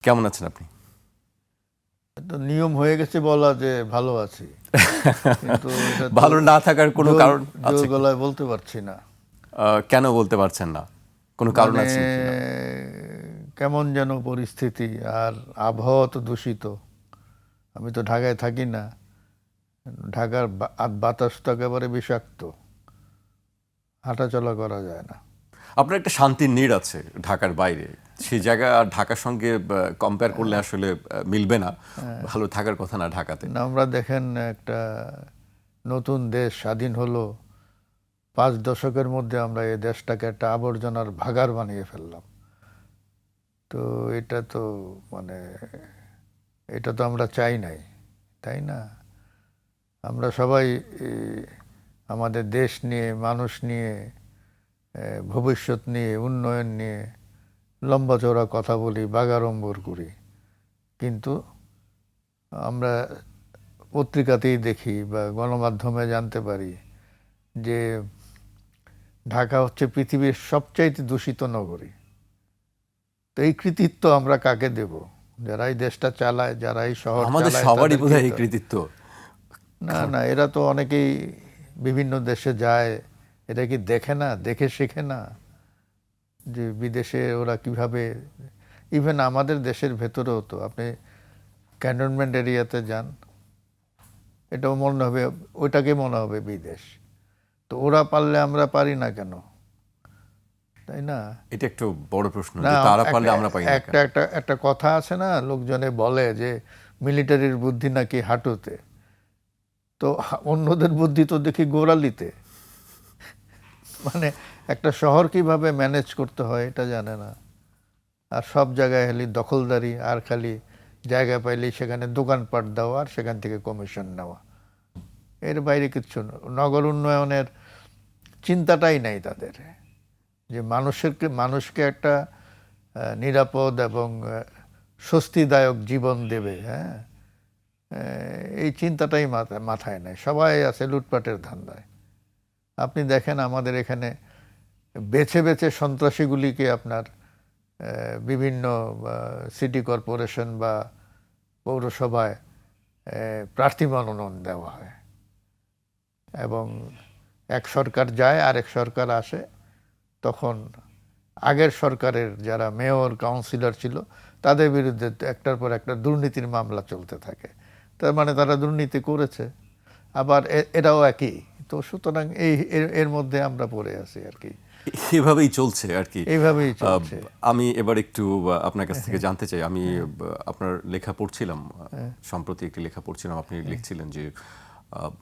কেমন আছেন আপনি? তো নিয়ম হয়ে গেছে বলা যে ভালো আছি, কিন্তু এটা তো ভালো না থাকার কোনো জোর কারণ জোর আছে কি? গলায় বলতে পারছি না। কেন বলতে পারছেন না? কোনো কারণ মানে আছে নাকি? না কেমন যেন পরিস্থিতি, আর আবহাওয়া তো দূষিত। আমি তো ঢাকায় থাকি না, ঢাকার বাতাস তো একেবারে বিষাক্ত, হাঁটাচলা করা যায় না। আপনার একটা শান্তির নীড় আছে ঢাকার বাইরে। সেই জায়গা আর ঢাকার সঙ্গে কম্পেয়ার করলে আসলে মিলবে না। ভালো থাকার কথা না ঢাকাতে। না, আমরা দেখেন একটা নতুন দেশ স্বাধীন হলো, 5 দশকের মধ্যে আমরা এই দেশটাকে একটা আবর্জনার ভাগাড় বানিয়ে ফেললাম। তো এটা তো মানে এটা তো আমরা চাই নাই, তাই না? আমরা সবাই এ, আমাদের দেশ নিয়ে, মানুষ নিয়ে, ভবিষ্যৎ নিয়ে, উন্নয়ন নিয়ে লম্বা চওড়া কথা বলি, বাগাড়ম্বর করি, কিন্তু আমরা পত্রিকাতেই দেখি বা গণমাধ্যমে জানতে পারি যে ঢাকা হচ্ছে পৃথিবীর সবচাইতে দূষিত নগরী। তো এই কৃতিত্ব আমরা কাকে দেব? যারা এই দেশটা চালায়, যারা এই শহর আমাদের চালায়, সবারই বোধহয় তাদেরকেই এই তো। কৃতিত্ব। না না, এরা তো অনেকেই বিভিন্ন দেশে যায়, এটা কি দেখে না, দেখে শেখে না যে বিদেশে ওরা কিভাবে। ইভেন আমাদের দেশের ভেতরেও তো আপনি ক্যান্টনমেন্ট এরিয়াতে যান, এটাও মনে হবে, ওইটাকে মনে হবে বিদেশ। তো ওরা পারলে আমরা পারি না কেন, তাই না? এটা একটু বড় প্রশ্ন না, যে তারা পারলে একটা আমরা পারি না একটা কেন? একটা একটা কথা আছে না, লোকজনে বলে যে মিলিটারির বুদ্ধি নাকি হাঁটুতে। তো অন্যদের বুদ্ধি তো দেখি গোড়ালিতে। মানে একটা শহর কিভাবে ম্যানেজ করতে হয় এটা জানে না, আর সব জায়গায় খালি দখলদারি, আর খালি জায়গা পাইলেই সেখানে দোকানপাট দেওয়া আর সেখান থেকে কমিশন নেওয়া। এর বাইরে কিচ্ছু না। নগর উন্নয়নের চিন্তাটাই নাই তাদের, যে মানুষকে একটা নিরাপদ এবং স্বস্তিদায়ক জীবন দেবে। হ্যাঁ, এই চিন্তাটাই মাথায় নেই, সবাই আছে লুটপাটের ধান্দায়। আপনি দেখেন আমাদের এখানে বেছে বেছে সন্ত্রাসীগুলিকে আপনার বিভিন্ন সিটি কর্পোরেশন বা পৌরসভায় প্রার্থী মনোনয়ন দেওয়া হয়, এবং এক সরকার যায় আরেক সরকার আসে, তখন আগের সরকারের যারা মেয়র কাউন্সিলর ছিল তাদের বিরুদ্ধে একটার পর একটা দুর্নীতির মামলা চলতে থাকে। তার মানে তারা দুর্নীতি করেছে, আবার এরাও একই। তো সুতরাং এর মধ্যে আমরা পড়ে আছি আর কি, এভাবেই চলছে আর কি। এইভাবেই চলছে। আমি এবার একটু আপনার কাছ থেকে জানতে চাই। আমি আপনার লেখা পড়ছিলাম, সম্প্রতি একটি লেখা পড়ছিলাম। আপনি লিখছিলেন যে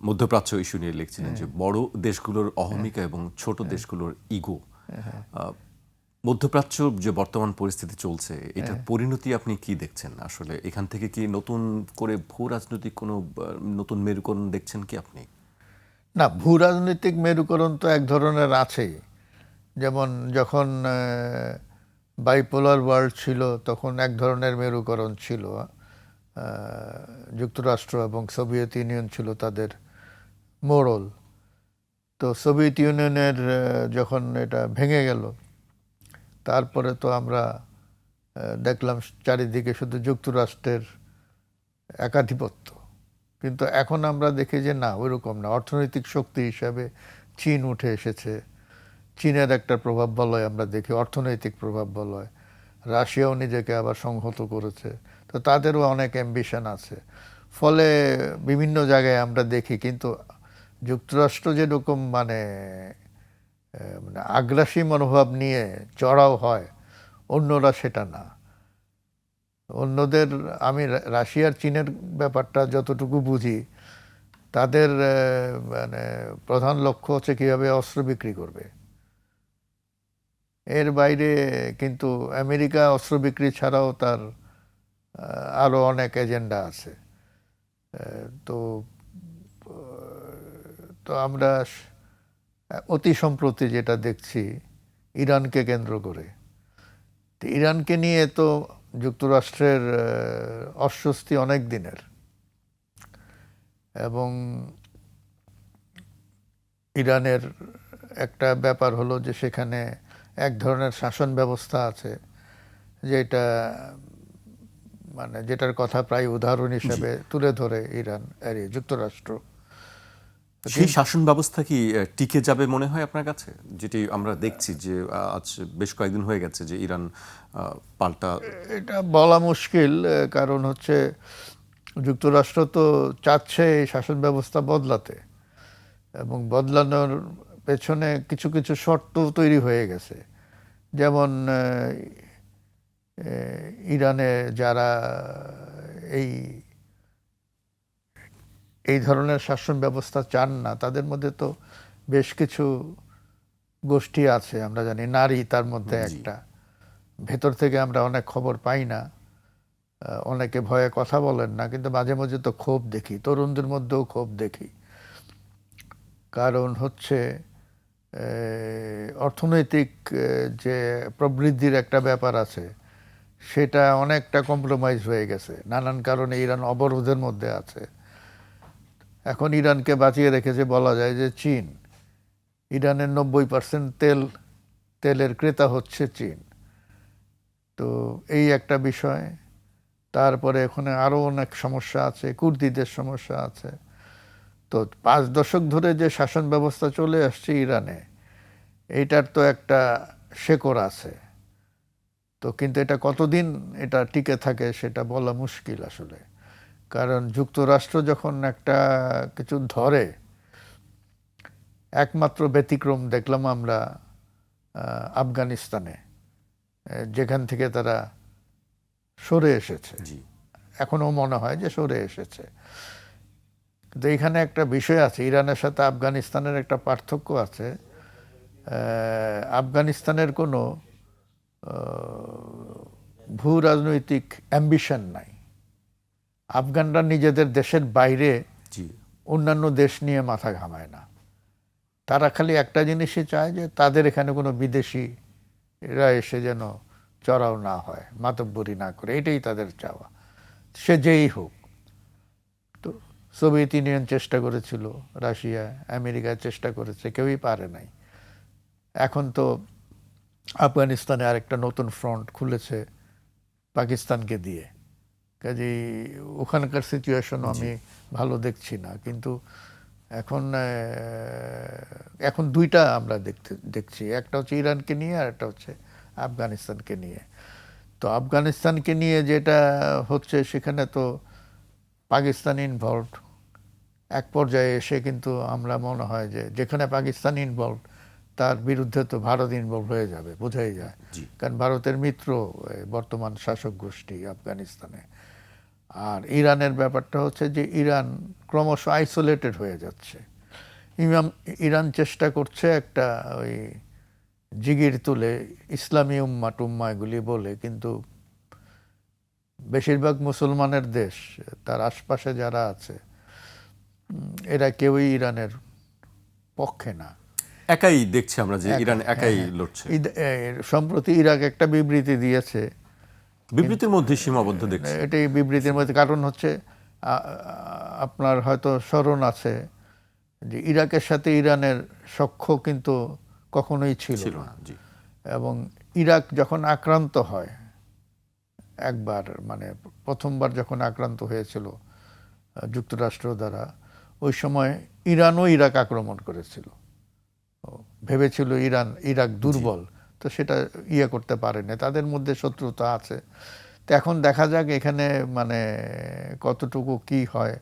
মধ্যপ্রাচ্য ইস্যু নিয়ে লিখছিলেন যে বড় দেশগুলোর অহমিকা এবং ছোট দেশগুলোর ইগো। মধ্যপ্রাচ্য যে বর্তমান পরিস্থিতি চলছে, এটার পরিণতি আপনি কি দেখছেন? আসলে এখান থেকে কি নতুন করে ভূ রাজনৈতিক কোনো নতুন মেরুকরণ দেখছেন কি আপনি? না, ভূ রাজনৈতিক মেরুকরণ তো এক ধরনের আছেই। যেমন যখন বাইপোলার ওয়ার্ল্ড ছিল তখন এক ধরনের মেরুকরণ ছিল। যুক্তরাষ্ট্র এবং সোভিয়েত ইউনিয়ন ছিল তাদের মোড়ল। তো সোভিয়েত ইউনিয়নের যখন এটা ভেঙে গেল, তারপরে তো আমরা দেখলাম চারিদিকে শুধু যুক্তরাষ্ট্রের একাধিপত্য। কিন্তু এখন আমরা দেখি যে না, ওইরকম না। অর্থনৈতিক শক্তি হিসাবে চীন উঠে এসেছে, চীনের একটা প্রভাব বলয় আমরা দেখি, অর্থনৈতিক প্রভাব বলয়। রাশিয়াও নিজেকে আবার সংহত করেছে। তো তাদেরও অনেক অ্যাম্বিশন আছে। ফলে বিভিন্ন জায়গায় আমরা দেখি, কিন্তু যুক্তরাষ্ট্র যেরকম মানে আগ্রাসী মনোভাব নিয়ে চড়াও হয়, অন্যরা সেটা না। অন্যদের, আমি রাশিয়ার চীনের ব্যাপারটা যতটুকু বুঝি, তাদের মানে প্রধান লক্ষ্য হচ্ছে কীভাবে অস্ত্র বিক্রি করবে। এর বাইরে কিন্তু আমেরিকা অস্ত্র বিক্রি ছাড়াও তার আরও অনেক এজেন্ডা আছে। তো তো আমরা অতি সম্প্রতি যেটা দেখছি ইরানকে কেন্দ্র করে, তো ইরানকে নিয়ে তো যুক্তরাষ্ট্রের অস্বস্তি অনেক দিনের। এবং ইরানের একটা ব্যাপার হলো যে সেখানে এক ধরনের শাসন ব্যবস্থা আছে যেটা মানে যেটার কথা প্রায় উদাহরণ হিসেবে তুলে ধরে ইরান যুক্তরাষ্ট্র। সেই শাসন ব্যবস্থা কি টিকে যাবে মনে হয় আপনার কাছে, যেটি আমরা দেখছি যে আজ বেশ কয়েকদিন হয়ে গেছে যে ইরান পাল্টা? এটা বলা মুশকিল, কারণ হচ্ছে যুক্তরাষ্ট্র তো চাচ্ছে এই শাসন ব্যবস্থা বদলাতে, এবং বদলানোর পেছনে কিছু কিছু শর্ত তৈরি হয়ে গেছে। যেমন ইরানে যারা এই এই ধরনের শাসন ব্যবস্থা চান না, তাদের মধ্যে তো বেশ কিছু গোষ্ঠী আছে, আমরা জানি নারী তার মধ্যে একটা। ভেতর থেকে আমরা অনেক খবর পাই না, অনেকে ভয়ে কথা বলেন না, কিন্তু মাঝে মাঝে তো ক্ষোভ দেখি, তরুণদের মধ্যেও ক্ষোভ দেখি। কারণ হচ্ছে অর্থনৈতিক যে প্রবৃদ্ধির একটা ব্যাপার আছে, সেটা অনেকটা কম্প্রোমাইজ হয়ে গেছে নানান কারণে। ইরান অবরোধের মধ্যে আছে। এখন ইরানকে বাঁচিয়ে রেখেছে বলা যায় যে চীন। ইরানের 90% তেলের ক্রেতা হচ্ছে চীন। তো এই একটা বিষয়। তারপরে এখানে আরও অনেক সমস্যা আছে, কুর্দিদের সমস্যা আছে। তো 5 দশক ধরে যে শাসন ব্যবস্থা চলে আসছে ইরানে, এইটার তো একটা শেকড় আছে। তো কিন্তু এটা কতদিন এটা টিকে থাকে সেটা বলা মুশকিল আসলে। কারণ যুক্তরাষ্ট্র যখন একটা কিছু ধরে, একমাত্র ব্যতিক্রম দেখলাম আমরা আফগানিস্তানে, যেখান থেকে তারা সরে এসেছে। এখনো মনে হয় যে সরে এসেছে। কিন্তু এখানে একটা বিষয় আছে, ইরানের সাথে আফগানিস্তানের একটা পার্থক্য আছে। আফগানিস্তানের কোনো ভূ রাজনৈতিক অ্যাম্বিশন নাই। আফগানরা নিজেদের দেশের বাইরে অন্যান্য দেশ নিয়ে মাথা ঘামায় না। তারা খালি একটা জিনিসই চায় যে তাদের এখানে কোনো বিদেশিরা এসে যেন চড়াও না হয়, মাতব্বরি না করে, এটাই তাদের চাওয়া, সে যেই হোক। তো সোভিয়েত ইউনিয়ন চেষ্টা করেছিল, রাশিয়া, আমেরিকা চেষ্টা করেছে, কেউই পারে নাই। এখন তো আফগানিস্তানে আরেকটা নতুন ফ্রন্ট খুলেছে পাকিস্তানকে দিয়ে। কাজেই ওখানকার সিচুয়েশন আমি ভালো দেখছি না। কিন্তু এখন দুইটা আমরা দেখছি, একটা হচ্ছে ইরানকে নিয়ে আর একটা হচ্ছে আফগানিস্তানকে নিয়ে। তো আফগানিস্তানকে নিয়ে যেটা হচ্ছে, সেখানে তো পাকিস্তান ইনভলভড। এক পর্যায়ে এসে কিন্তু আমরা মনে হয় যে যেখানে পাকিস্তান ইনভলভড, তার বিরুদ্ধে তো ভারত ইনভলভ হয়ে যাবে, বোঝাই যায়। কারণ ভারতের মিত্র বর্তমান শাসক গোষ্ঠী আফগানিস্তানে। আর ইরানের ব্যাপারটা হচ্ছে যে ইরান ক্রমশ আইসোলেটেড হয়ে যাচ্ছে। ইরান চেষ্টা করছে একটা ওই জিগির তুলে ইসলামী উম্মা টুম্মা এগুলি বলে, কিন্তু বেশিরভাগ মুসলমানের দেশ, তার আশপাশে যারা আছে, এরা কেউই ইরানের পক্ষে না। একাই দেখছি আমরা যে ইরান একাই লড়ছে। সম্প্রতি ইরাক একটা বিবৃতি দিয়েছে, বিবৃতির মধ্যে সীমাবদ্ধ দেখছি। এটাই বিবৃতির মধ্যে। কারণ হচ্ছে আপনার হয়তো স্মরণ আছে যে ইরাকের সাথে ইরানের সখ্য কিন্তু কখনোই ছিল না। এবং ইরাক যখন আক্রান্ত হয় একবার, মানে প্রথমবার যখন আক্রান্ত হয়েছিল যুক্তরাষ্ট্র দ্বারা, ওই সময় ইরানও ইরাক আক্রমণ করেছিল। ভেবেছিল ইরাক দুর্বল, তো সেটা করতে পারেনি, তাদের মধ্যে শত্রুতা আছে। তো এখন দেখা যাক এখানে মানে কতটুকু কি হয়।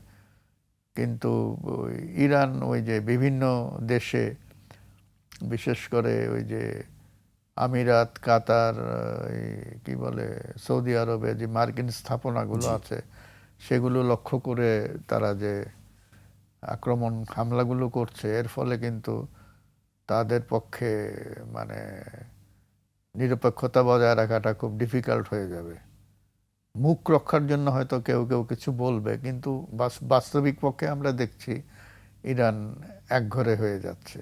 কিন্তু ইরান ওই যে বিভিন্ন দেশে, বিশেষ করে ওই যে আমিরাত, কাতার, কি বলে সৌদি আরবে যে মার্কিন স্থাপনাগুলো আছে, সেগুলো লক্ষ্য করে তারা যে আক্রমণ হামলাগুলো করছে, এর ফলে কিন্তু তাদের পক্ষে মানে নিরপেক্ষতা বজায় রাখাটা খুব ডিফিকাল্ট হয়ে যাবে। মুখ রক্ষার জন্য হয়তো কেউ কেউ কিছু বলবে, কিন্তু বাস্তবিক পক্ষে আমরা দেখছি ইরান একঘরে হয়ে যাচ্ছে।